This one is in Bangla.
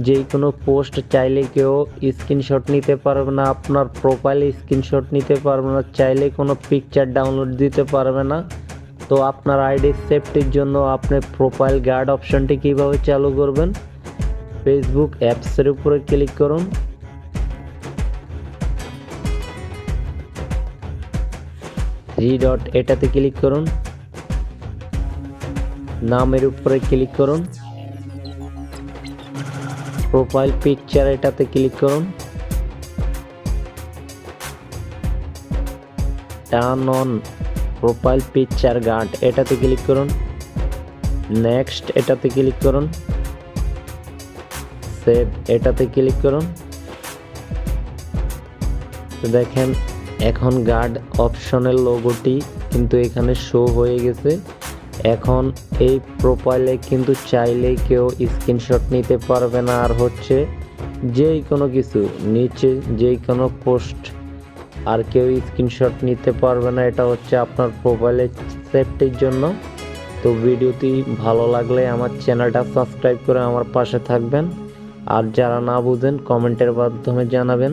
যে কোনো পোস্ট চাইলে কেউ স্ক্রিনশট নিতে পারবে না, আপনার প্রোফাইলে স্ক্রিনশট নিতে পারবে না, চাইলে কোনো পিকচার ডাউনলোড দিতে পারবে না। তো আপনার আইডি সেফটির জন্য আপনি প্রোফাইল গার্ড অপশনটি কিভাবে চালু করবেন, ফেসবুক অ্যাপসের উপরে ক্লিক করুন। থ্রি ডট এটাতে ক্লিক করুন, নামের উপরে ক্লিক করুন, প্রোফাইল পিকচার এটাতে ক্লিক করুন, turn on profile picture guard এটাতে ক্লিক করুন, নেক্সট এটাতে ক্লিক করুন, সেভ এটাতে ক্লিক করুন। তো দেখেন এখন গার্ড অপশনের লোগোটি কিন্তু এখানে শো হয়ে গেছে। এখন এই প্রোফাইলে কিন্তু চাইলেই কেউ স্ক্রিনশট নিতে পারবে না, আর হচ্ছে যেই কোনো কিছু নিচে যেই কোনো পোস্ট আর কেউ স্ক্রিনশট নিতে পারবে না। এটা হচ্ছে আপনার প্রোফাইলের সেফটির জন্য। তো ভিডিওটি ভালো লাগলে আমার চ্যানেলটা সাবস্ক্রাইব করে আমার পাশে থাকবেন, আর যারা না বুঝেন কমেন্টের মাধ্যমে জানাবেন।